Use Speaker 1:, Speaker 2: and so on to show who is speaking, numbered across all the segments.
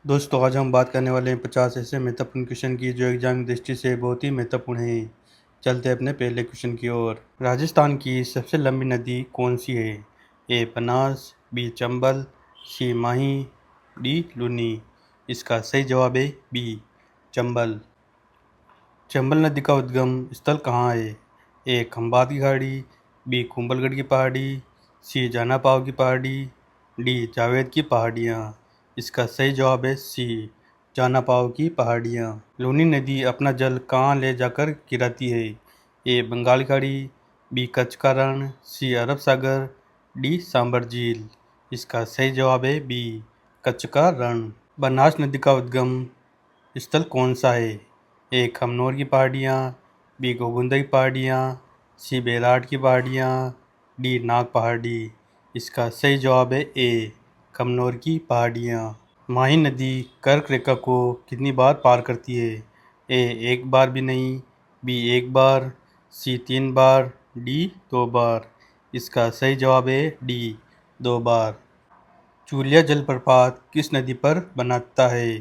Speaker 1: दोस्तों आज हम बात करने वाले हैं 50 ऐसे महत्वपूर्ण क्वेश्चन की जो एग्जाम की दृष्टि से बहुत ही महत्वपूर्ण हैं। चलते हैं अपने पहले क्वेश्चन की ओर। राजस्थान की सबसे लंबी नदी कौन सी है? ए बनास, बी चंबल, सी माही, डी लूनी। इसका सही जवाब है बी चंबल। चंबल नदी का उद्गम स्थल कहाँ है? ए खंबात की खाड़ी, बी कुंभलगढ़ की पहाड़ी, सी जाना पाव की पहाड़ी, डी जावेद की पहाड़ियाँ। इसका सही जवाब है सी जाना पाव की पहाड़ियाँ। लूनी नदी अपना जल कहाँ ले जाकर गिराती है? ए बंगाल की खाड़ी, बी कच्छ का रण, सी अरब सागर, डी सांबर झील। इसका सही जवाब है बी कच्छ का रण। बनास नदी का उद्गम स्थल कौन सा है? ए खमनोर की पहाड़ियाँ, बी गोगुंदा की पहाड़ियाँ, सी बेलाट की पहाड़ियाँ, डी नाग पहाड़ी। इसका सही जवाब है ए खमनोर की पहाड़ियाँ। माही नदी कर्क रेखा को कितनी बार पार करती है? ए एक बार भी नहीं, बी एक बार, सी 3 बार, डी 2 बार। इसका सही जवाब है डी 2 बार। चूलिया जलप्रपात किस नदी पर बनता है?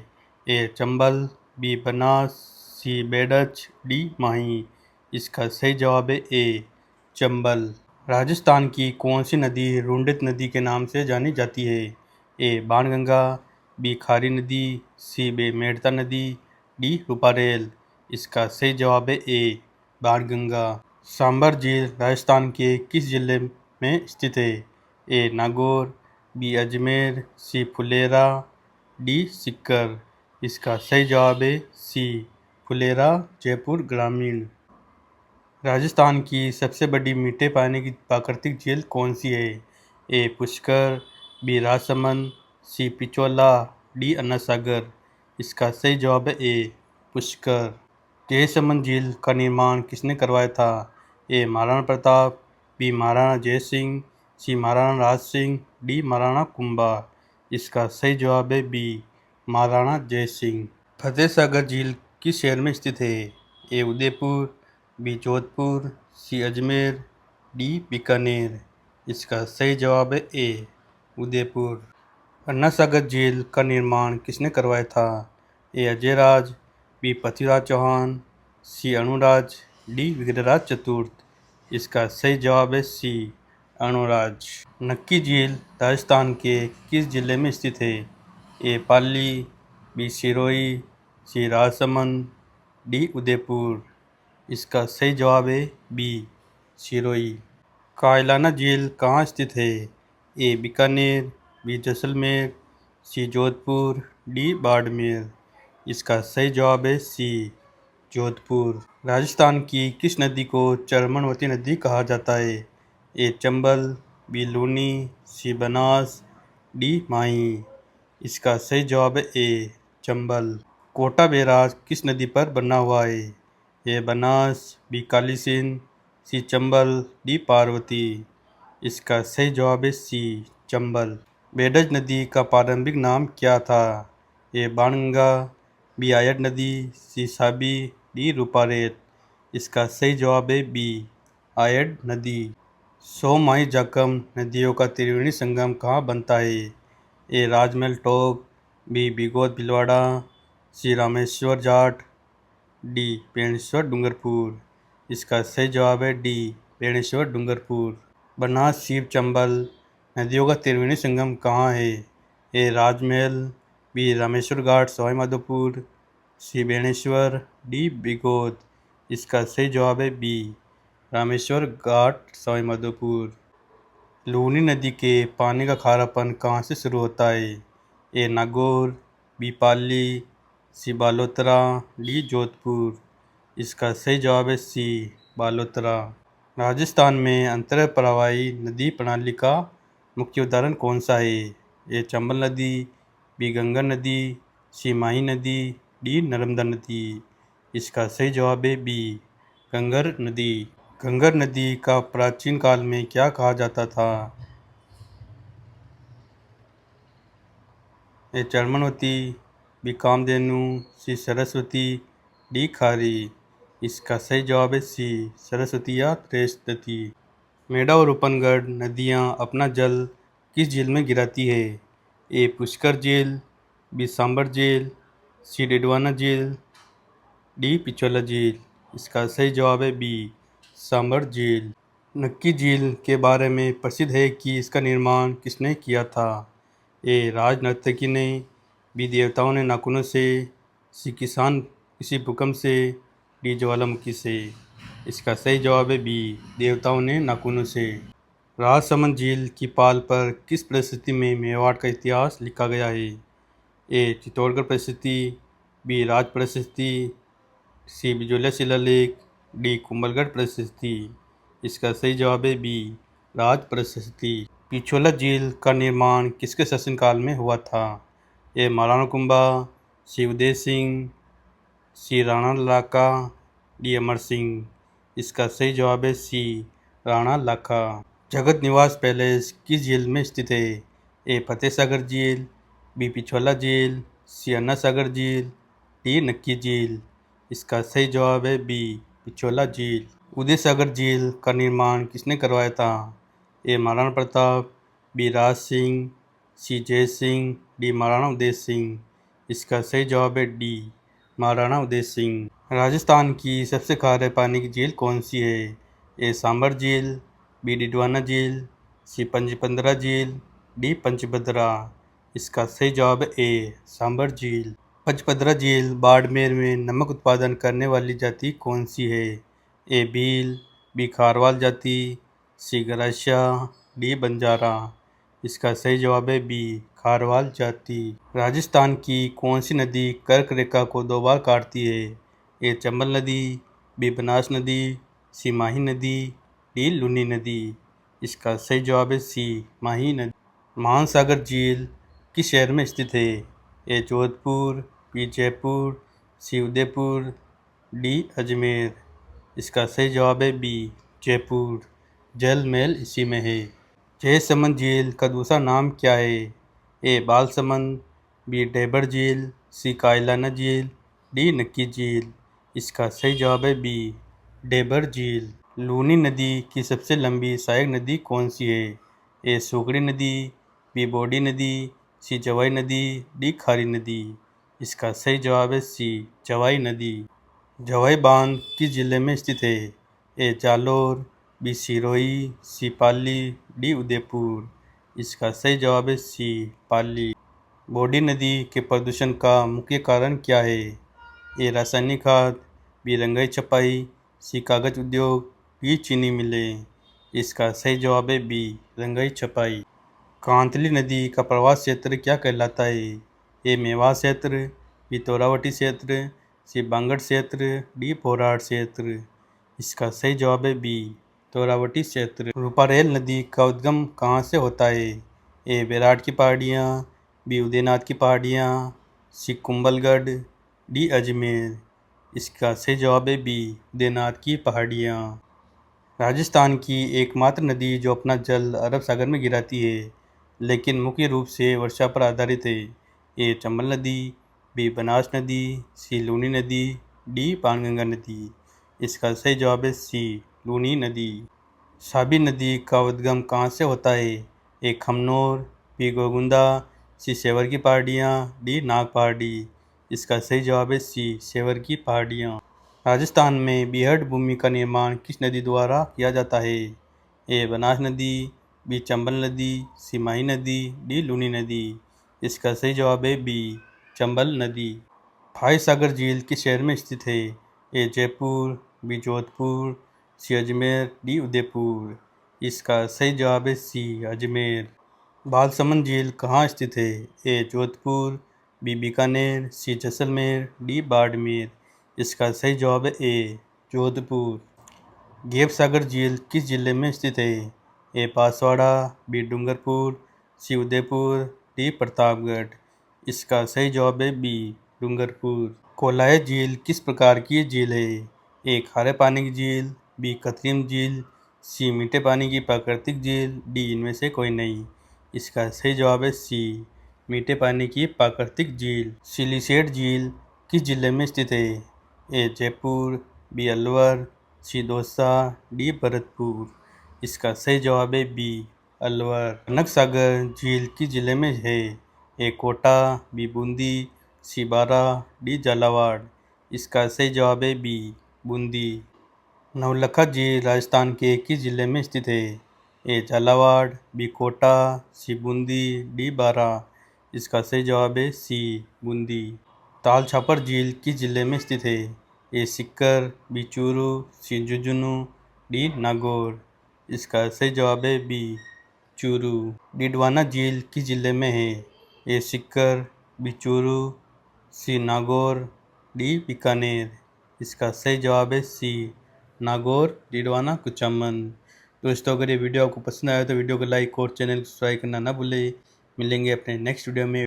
Speaker 1: ए चंबल, बी बनास, सी बेडच, डी माही। इसका सही जवाब है ए चंबल। राजस्थान की कौन सी नदी रुंडित नदी के नाम से जानी जाती है? ए बाणगंगा, बी खारी नदी, सी मेड़ता नदी, डी रूपारेल। इसका सही जवाब है ए बाणगंगा। सांबर झील राजस्थान के किस जिले में स्थित है? ए नागौर, बी अजमेर, सी फुलेरा, डी सीकर। इसका सही जवाब है सी फुलेरा, जयपुर ग्रामीण। राजस्थान की सबसे बड़ी मीठे पानी की प्राकृतिक झील कौन सी है? ए पुष्कर, बी राजसमंद, सी पिचोला, डी अन्ना सागर। इसका सही जवाब है ए पुष्कर। जयसमंद झील का निर्माण किसने करवाया था? ए महाराणा प्रताप, बी महाराणा जय सिंह, सी महाराणा राज सिंह, डी महाराणा कुंभा। इसका सही जवाब है बी महाराणा जय सिंह। फतेह सागर झील किस शहर में स्थित है? ए उदयपुर, बी जोधपुर, सी अजमेर, डी बीकानेर। इसका सही जवाब है ए उदयपुर। अन्ना सागर झील का निर्माण किसने करवाया था? ए अजयराज, बी पृथ्वीराज चौहान, सी अणुराज, डी विग्रहराज चतुर्थ। इसका सही जवाब है सी अणुराज। नक्की झील राजस्थान के किस जिले में स्थित है? ए पाली, बी सिरोही, सी राजसमंद, डी उदयपुर। इसका सही जवाब है बी सिरोही। कायलाना झील कहाँ स्थित है? ए बीकानेर, बी जैसलमेर, सी जोधपुर, डी बाड़मेर। इसका सही जवाब है सी जोधपुर। राजस्थान की किस नदी को चरमनवती नदी कहा जाता है? ए चंबल, बी लूनी, सी बनास, डी माही। इसका सही जवाब है ए चंबल। कोटा बैराज किस नदी पर बना हुआ है? ए बनास, बी काली सिंध, सी चंबल, डी पार्वती। इसका सही जवाब है सी चंबल। बेडज नदी का प्रारंभिक नाम क्या था? ए बाणगंगा, बी आयड नदी, सी साबी, डी रूपारेत। इसका सही जवाब है बी आयड नदी। सोमाही जाकम नदियों का त्रिवेणी संगम कहाँ बनता है? ए राजमहल टोक, बी बिगोद भिलवाड़ा, सी रामेश्वर जाट, डी बेणेश्वर डूंगरपुर। इसका सही जवाब है डी बेणेश्वर डूंगरपुर। बनास शिव चंबल नदियों का त्रिवेणी संगम कहाँ है? ए राजमहल, बी रामेश्वर घाट सवाई माधोपुर, सी बेणेश्वर, डी बिगोद। इसका सही जवाब है बी रामेश्वर घाट सवाई माधोपुर। लूनी नदी के पानी का खारापन कहाँ से शुरू होता है? ए नागौर, बी पाली, सी बालोतरा, डी जोधपुर। इसका सही जवाब है सी बालोतरा। राजस्थान में अंतरप्रवाही नदी प्रणाली का मुख्य उदाहरण कौन सा है? ए चंबल नदी, बी गंगा नदी, सी माही नदी, डी नर्मदा नदी। इसका सही जवाब है बी गंगर नदी। गंगर नदी का प्राचीन काल में क्या कहा जाता था? ए चरमनवती, बी कामधेनु, सी सरस्वती, डी खारी। इसका सही जवाब है सी सरस्वती या त्रेस्तती। मेड़ा और रूपनगढ़ नदियाँ अपना जल किस झील में गिराती है? ए पुष्कर झील, बी सांबर झील, सी डिडवाना झील, डी पिछोला झील। इसका सही जवाब है बी सांबर झील। नक्की झील के बारे में प्रसिद्ध है कि इसका निर्माण किसने किया था। ए राज नर्तकी ने, बी देवताओं ने नाखूनों से, सी किसान किसी भूकंप से, डी ज्वालामुखी से। इसका सही जवाब है बी देवताओं ने नाखूनों से। राजसमंद झील की पाल पर किस परिस्थिति में मेवाड़ का इतिहास लिखा गया है। ए चित्तौड़गढ़ परिस्थिति, बी राज परिस्थिति, सी बिजोलिया शिलालेख, डी कुंभलगढ़ परिस्थिति। इसका सही जवाब है बी राज परिस्थिति। पिछोला झील का निर्माण किसके शासनकाल में हुआ था। ए महाराणा कुंभा, सी उदय सिंह, सी राणा लाका, डी अमर सिंह। इसका सही जवाब है सी राणा लाका। जगत निवास पैलेस किस झील में स्थित है। ए फतेह सागर झील, बी पिछोला झील, सी अन्ना सागर झील, डी नक्की झील। इसका सही जवाब है बी पिछोला झील। उदय सागर झील का निर्माण किसने करवाया था। ए महाराणा प्रताप, बी राज सिंह, सी जय सिंह, डी महाराणा उदय सिंह। इसका सही जवाब है डी महाराणा उदय सिंह। राजस्थान की सबसे खारे पानी की झील कौन सी है। ए सांबर झील, बी डिडवाना झील, सी पंचपंद्रा झील, डी पंचभद्रा। इसका सही जवाब है ए सांबर झील। पंचभद्रा झील बाड़मेर में नमक उत्पादन करने वाली जाति कौन सी है। ए भील, बी खारवाल जाति, सी गरासिया, डी बंजारा। इसका सही जवाब है बी खारवाल जाति। राजस्थान की कौन सी नदी कर्क रेखा को 2 बार काटती है। ए चंबल नदी, बी बनास नदी, सी माही नदी, डी लूनी नदी। इसका सही जवाब है सी माही नदी। महासागर झील किस शहर में स्थित है। ए जोधपुर, बी जयपुर, सी उदयपुर, डी अजमेर। इसका सही जवाब है बी जयपुर। जल महल इसी में है। जयसमंद झील का दूसरा नाम क्या है। ए बालसमंद, बी डेबर झील, सी कायलाना झील, डी नक्की झील। इसका सही जवाब है बी डेबर झील। लूनी नदी की सबसे लंबी सहायक नदी कौन सी है। ए सुगड़ी नदी, बी बोडी नदी, सी जवाई नदी, डी खारी नदी। इसका सही जवाब है सी जवाई नदी। जवाई बांध किस जिले में स्थित है। ए जालोर, बी सिरोही, सी पाली, डी उदयपुर। इसका सही जवाब है सी पाली। बोडी नदी के प्रदूषण का मुख्य कारण क्या है। ए रासायनिक खाद, बी रंगाई छपाई, सी कागज उद्योग, डी चीनी मिलें। इसका सही जवाब है बी रंगाई छपाई। कांतली नदी का प्रवाह क्षेत्र क्या कहलाता है। ए मेवात क्षेत्र, बी तोरावटी क्षेत्र, सी बांगड़ क्षेत्र, डी पोराड़ क्षेत्र। इसका सही जवाब है बी तोरावटी क्षेत्र। रूपारेल नदी का उद्गम कहाँ से होता है। ए बेराट की पहाड़ियाँ, बी उदयनाथ की पहाड़ियाँ, सी कुंभलगढ़, डी अजमेर। इसका सही जवाब है बी उदयनाथ की पहाड़ियाँ। राजस्थान की एकमात्र नदी जो अपना जल अरब सागर में गिराती है लेकिन मुख्य रूप से वर्षा पर आधारित है। ए चंबल नदी, बी बनास नदी, सी लूनी नदी, डी पानगंगा नदी। इसका सही जवाब है सी लूनी नदी। साबी नदी का उद्गम कहाँ से होता है। ए खमनोर, बी गोगुंदा, सी सेवर की पहाड़ियाँ, डी नाग पहाड़ी। इसका सही जवाब है सी सेवर की पहाड़ियाँ। राजस्थान में बीहड़ भूमि का निर्माण किस नदी द्वारा किया जाता है। ए बनास नदी, बी चंबल नदी, सी माही नदी, डी लूनी नदी। इसका सही जवाब है बी चंबल नदी। फाई सागर झील किस शहर में स्थित है। ए जयपुर, बी जोधपुर, सी अजमेर, डी उदयपुर। इसका सही जवाब है सी अजमेर। बालसमंद झील कहाँ स्थित है। ए जोधपुर, बी बीकानेर, सी जैसलमेर, डी बाड़मेर। इसका सही जवाब है ए जोधपुर। गेप सागर झील किस जिले में स्थित है। ए बांसवाड़ा, बी डूंगरपुर, सी उदयपुर, डी प्रतापगढ़। इसका सही जवाब है बी डूंगरपुर। कोलाय झील किस प्रकार की झील है। ए खारे पानी की झील, बी कृत्रिम झील, सी मीठे पानी की प्राकृतिक झील, डी इनमें से कोई नहीं। इसका सही जवाब है सी मीठे पानी की प्राकृतिक झील। सिलिसेट झील किस जिले में स्थित है। ए जयपुर, बी अलवर, सी दौसा, डी भरतपुर। इसका सही जवाब है बी अलवर। कनक सागर झील किस जिले में है। ए कोटा, बी बूंदी, सी बारा, डी झालावाड़। इसका सही जवाब है बी बूंदी। नवलखा झील राजस्थान के किस जिले में स्थित है? ए झालावाड़, बी कोटा, सी बूंदी, डी बारा। इसका सही जवाब है सी बूंदी। ताल छापर झील किस जिले में स्थित है? ए सीकर, बी चूरू, सी झुंझुनू, डी नागौर। इसका सही जवाब है बी चूरू। डिडवाना झील किस जिले में है? ए सीकर, बी चूरू, सी नागौर, डी बीकानेर। इसका सही जवाब है सी नागौर, डिडवाना, कुचामन। दोस्तों अगर ये वीडियो आपको पसंद आया तो वीडियो को लाइक और चैनल को सब्सक्राइब करना ना भूलें। मिलेंगे अपने नेक्स्ट वीडियो में।